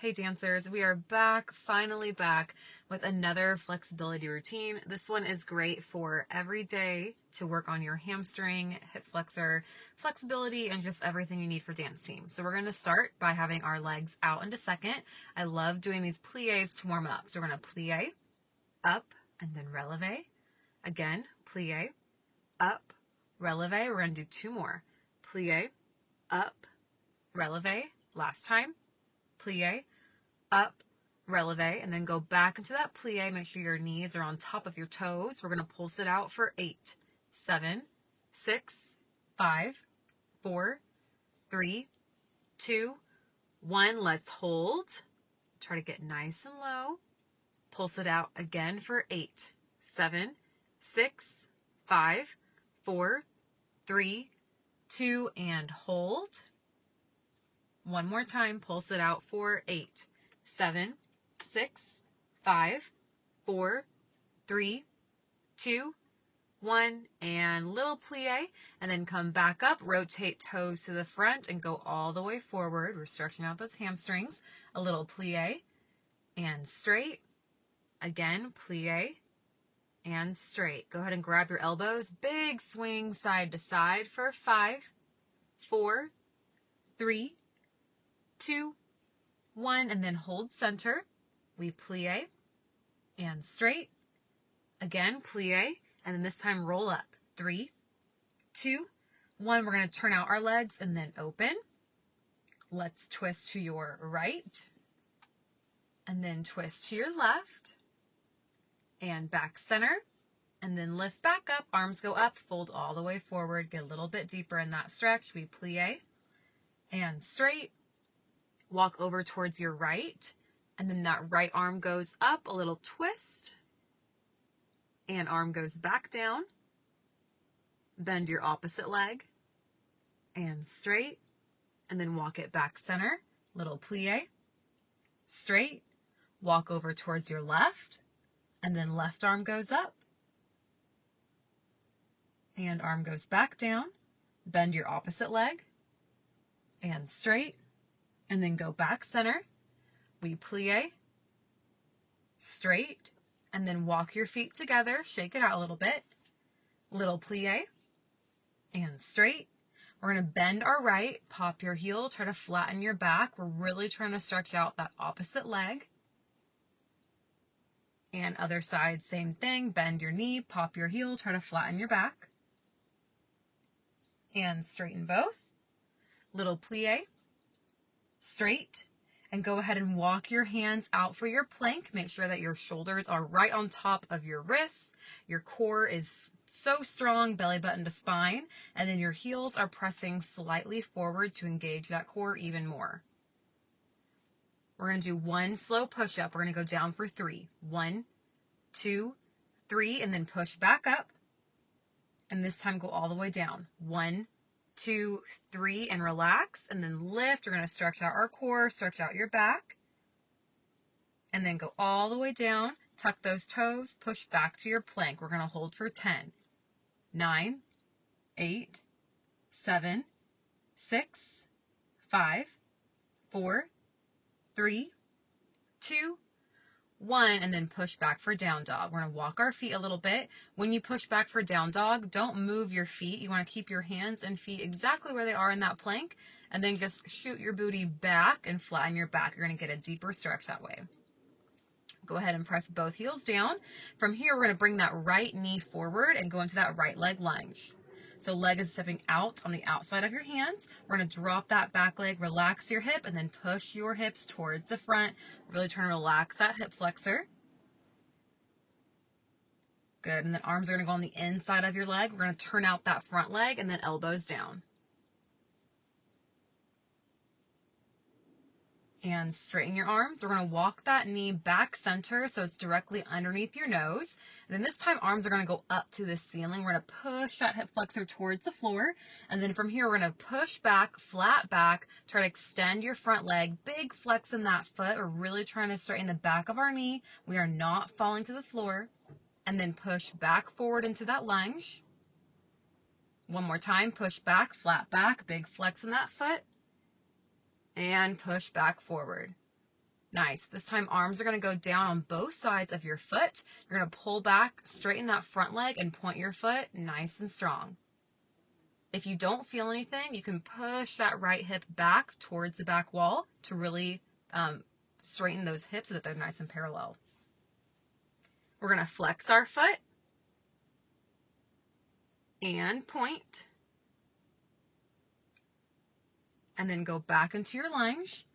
Hey dancers, we are back, finally back with another flexibility routine. This one is great for every day to work on your hamstring, hip flexor, flexibility, and just everything you need for dance team. So we're going to start by having our legs out into second. I love doing these plies to warm up. So we're going to plie, up, and then releve. Again, plie, up, releve. We're going to do two more. Plie, up, releve. Last time. Plie, up, releve, and then go back into that plie. Make sure your knees are on top of your toes. We're going to pulse it out for 8, 7, 6, 5, 4, 3, 2, 1. Let's hold. Try to get nice and low. Pulse it out again for 8, 7, 6, 5, 4, 3, 2, and hold. One more time, pulse it out for 8, 7, 6, 5, 4, 3, 2, 1, and little plie, and then come back up, rotate toes to the front, and go all the way forward. We're stretching out those hamstrings. A little plie, and straight. Again, plie, and straight. Go ahead and grab your elbows. Big swing side to side for 5, 4, 3, 2, 1, and then hold center. We plie and straight. Again, plie, and then this time roll up. 3, 2, 1. We're going to turn out our legs and then open. Let's twist to your right and then twist to your left and back center and then lift back up. Arms go up, fold all the way forward. Get a little bit deeper in that stretch. We plie and straight. Walk over towards your right, and then that right arm goes up, a little twist, and arm goes back down. Bend your opposite leg, and straight, and then walk it back center, little plie, straight, walk over towards your left, and then left arm goes up, and arm goes back down. Bend your opposite leg, and straight, and then go back center. We plie, straight, and then walk your feet together. Shake it out a little bit. Little plie, and straight. We're going to bend our right, pop your heel, try to flatten your back. We're really trying to stretch out that opposite leg. And other side, same thing. Bend your knee, pop your heel, try to flatten your back. And straighten both. Little plie, straight, and go ahead and walk your hands out for your plank. Make sure that your shoulders are right on top of your wrists. Your core is so strong, belly button to spine, and then your heels are pressing slightly forward to engage that core even more. We're going to do one slow push-up. We're going to go down for 3. 1, 2, 3, and then push back up. And this time go all the way down. 1, 2, 3, and relax, and then lift. We're going to stretch out our core, stretch out your back, and then go all the way down. Tuck those toes, push back to your plank. We're going to hold for 10, 9, 8, 7, 6, 5, 4, 3, 2, 1, and then push back for down dog. We're going to walk our feet a little bit. When you push back for down dog, don't move your feet. You want to keep your hands and feet exactly where they are in that plank, and then just shoot your booty back and flatten your back. You're going to get a deeper stretch that way. Go ahead and press both heels down. From here, we're going to bring that right knee forward and go into that right leg lunge. So leg is stepping out on the outside of your hands. We're going to drop that back leg, relax your hip, and then push your hips towards the front. Really trying to relax that hip flexor. Good. And then arms are going to go on the inside of your leg. We're going to turn out that front leg and then elbows down. And straighten your arms. We're going to walk that knee back center so it's directly underneath your nose. And then this time arms are going to go up to the ceiling. We're going to push that hip flexor towards the floor. And then from here we're going to push back, flat back, try to extend your front leg. Big flex in that foot. We're really trying to straighten the back of our knee. We are not falling to the floor. And then push back forward into that lunge. One more time, push back, flat back, big flex in that foot. And push back forward. Nice. This time arms are going to go down on both sides of your foot. You're going to pull back, straighten that front leg, and point your foot nice and strong. If you don't feel anything, you can push that right hip back towards the back wall to really straighten those hips so that they're nice and parallel. We're going to flex our foot and point. And then go back into your lunge.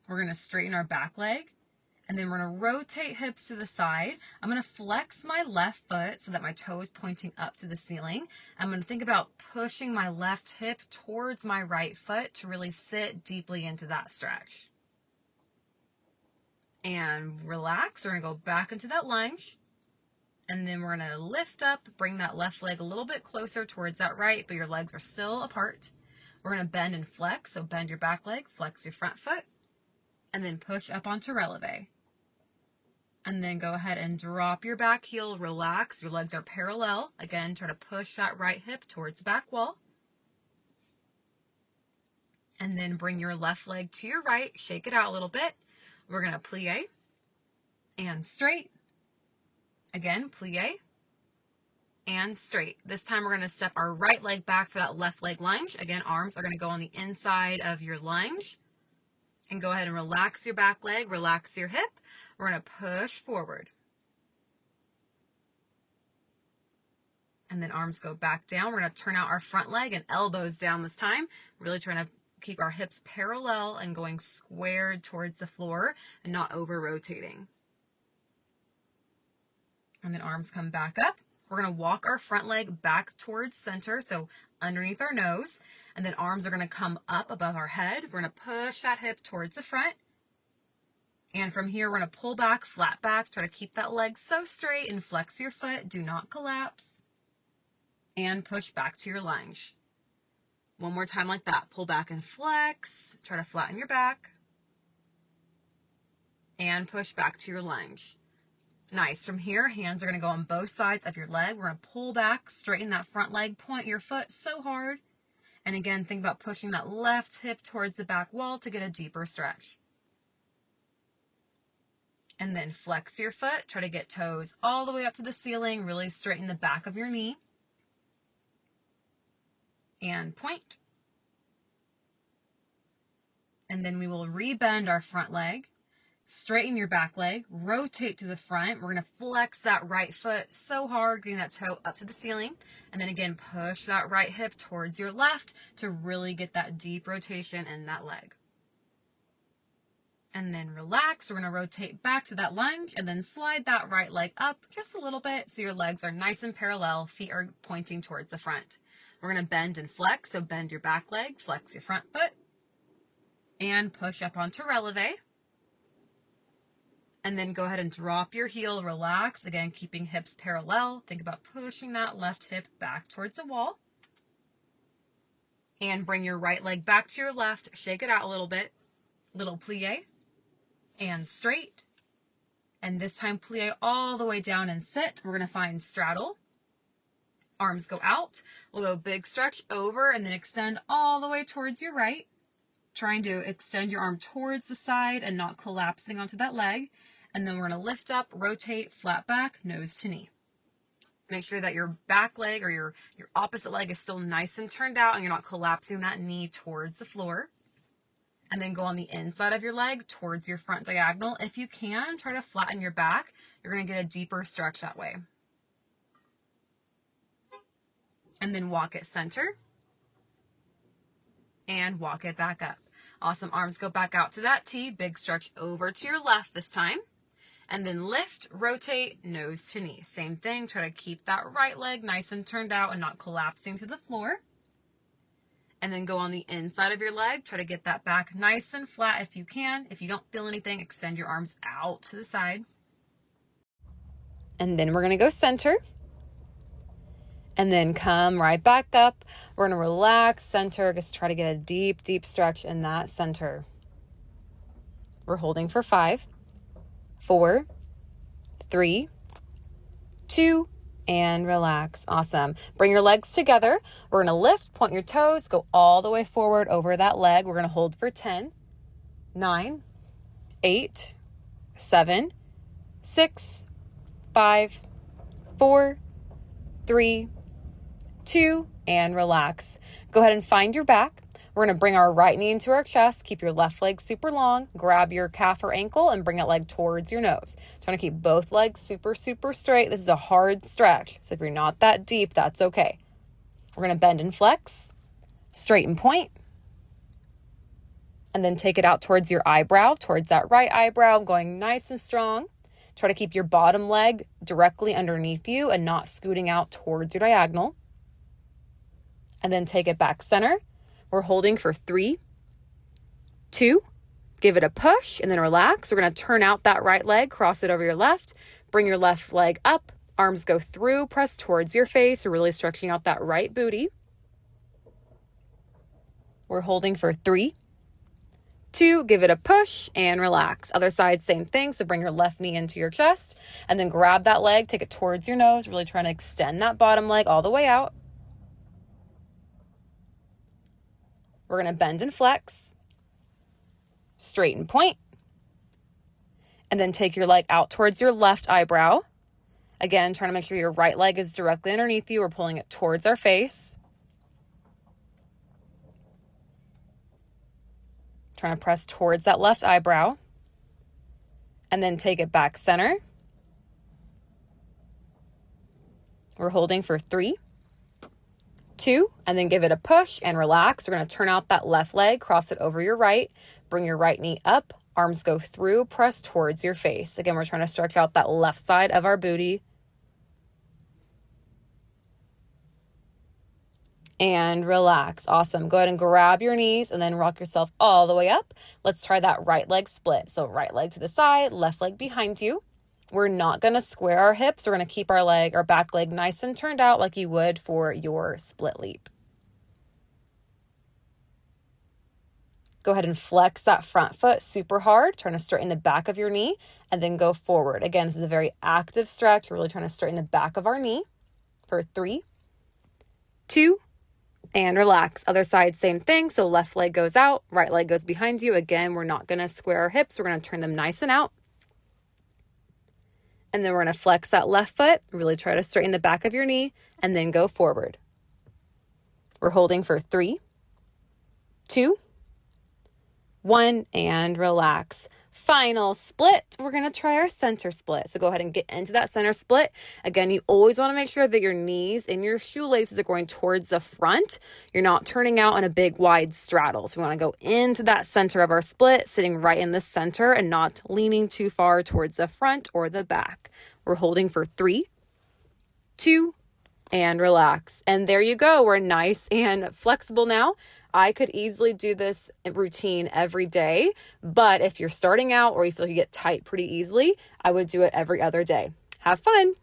We're going to straighten our back leg, and then we're going to rotate hips to the side. I'm going to flex my left foot so that my toe is pointing up to the ceiling. I'm going to think about pushing my left hip towards my right foot to really sit deeply into that stretch. And relax. We're going to go back into that lunge, and then we're going to lift up, bring that left leg a little bit closer towards that right, but your legs are still apart. We're going to bend and flex, so bend your back leg, flex your front foot, and then push up onto releve. And then go ahead and drop your back heel, relax. Your legs are parallel. Again, try to push that right hip towards the back wall. And then bring your left leg to your right, shake it out a little bit. We're going to plie and straight. Again, plie and straight. This time we're going to step our right leg back for that left leg lunge. Again, arms are going to go on the inside of your lunge. And go ahead and relax your back leg, relax your hip. We're going to push forward. And then arms go back down. We're going to turn out our front leg and elbows down this time. Really trying to keep our hips parallel and going squared towards the floor and not over rotating. And then arms come back up. We're going to walk our front leg back towards center, so underneath our nose. And then arms are going to come up above our head. We're going to push that hip towards the front. And from here, we're going to pull back, flat back. Try to keep that leg so straight and flex your foot. Do not collapse. And push back to your lunge. One more time like that. Pull back and flex. Try to flatten your back. And push back to your lunge. Nice. From here, hands are going to go on both sides of your leg. We're going to pull back, straighten that front leg, point your foot so hard. And again, think about pushing that left hip towards the back wall to get a deeper stretch. And then flex your foot. Try to get toes all the way up to the ceiling. Really straighten the back of your knee. And point. And then we will rebend our front leg. Straighten your back leg. Rotate to the front. We're going to flex that right foot so hard, getting that toe up to the ceiling. And then again, push that right hip towards your left to really get that deep rotation in that leg. And then relax. We're going to rotate back to that lunge and then slide that right leg up just a little bit so your legs are nice and parallel. Feet are pointing towards the front. We're going to bend and flex. So bend your back leg, flex your front foot, and push up onto releve. And then go ahead and drop your heel, relax. Again, keeping hips parallel. Think about pushing that left hip back towards the wall. And bring your right leg back to your left. Shake it out a little bit. Little plie. And straight. And this time plie all the way down and sit. We're going to find straddle. Arms go out. We'll go big stretch over and then extend all the way towards your right. Trying to extend your arm towards the side and not collapsing onto that leg. And then we're going to lift up, rotate, flat back, nose to knee. Make sure that your back leg or your opposite leg is still nice and turned out and you're not collapsing that knee towards the floor. And then go on the inside of your leg towards your front diagonal. If you can, try to flatten your back. You're going to get a deeper stretch that way. And then walk it center. And walk it back up. Awesome. Arms go back out to that T. Big stretch over to your left this time. And then lift, rotate, nose to knee. Same thing. Try to keep that right leg nice and turned out and not collapsing to the floor. And then go on the inside of your leg. Try to get that back nice and flat if you can. If you don't feel anything, extend your arms out to the side. And then we're going to go center. And then come right back up. We're going to relax, center. Just try to get a deep, deep stretch in that center. We're holding for 5, 4, 3, 2, and relax. Awesome. Bring your legs together. We're going to lift, point your toes, go all the way forward over that leg. We're going to hold for 10, 9, 8, 7, 6, 5, 4, 3, 2, and relax. Go ahead and find your back. We're going to bring our right knee into our chest. Keep your left leg super long. Grab your calf or ankle and bring that leg towards your nose. Trying to keep both legs super, super straight. This is a hard stretch. So if you're not that deep, that's okay. We're going to bend and flex, straighten point, and then take it out towards your eyebrow, towards that right eyebrow, going nice and strong. Try to keep your bottom leg directly underneath you and not scooting out towards your diagonal. And then take it back center. We're holding for 3, 2, give it a push, and then relax. We're going to turn out that right leg, cross it over your left, bring your left leg up, arms go through, press towards your face. We're really stretching out that right booty. We're holding for 3, 2, give it a push, and relax. Other side, same thing. So bring your left knee into your chest, and then grab that leg, take it towards your nose, really trying to extend that bottom leg all the way out. We're going to bend and flex, straighten point, and then take your leg out towards your left eyebrow. Again, trying to make sure your right leg is directly underneath you. We're pulling it towards our face. Trying to press towards that left eyebrow. And then take it back center. We're holding for 3, 2, and then give it a push and relax. We're going to turn out that left leg, cross it over your right, bring your right knee up, arms go through, press towards your face. Again, we're trying to stretch out that left side of our booty. And relax. Awesome. Go ahead and grab your knees and then rock yourself all the way up. Let's try that right leg split. So right leg to the side, left leg behind you. We're not going to square our hips. We're going to keep our back leg nice and turned out like you would for your split leap. Go ahead and flex that front foot super hard, trying to straighten the back of your knee, and then go forward. Again, this is a very active stretch. We're really trying to straighten the back of our knee for 3, 2, and relax. Other side, same thing. So left leg goes out, right leg goes behind you. Again, we're not going to square our hips. We're going to turn them nice and out. And then we're going to flex that left foot, really try to straighten the back of your knee, and then go forward. We're holding for 3, 2, 1, and relax. Final split. We're going to try our center split. So go ahead and get into that center split. Again, you always want to make sure that your knees and your shoelaces are going towards the front. You're not turning out in a big wide straddle. So we want to go into that center of our split, sitting right in the center and not leaning too far towards the front or the back. We're holding for 3, 2, and relax. And there you go. We're nice and flexible now. I could easily do this routine every day, but if you're starting out or you feel you get tight pretty easily, I would do it every other day. Have fun.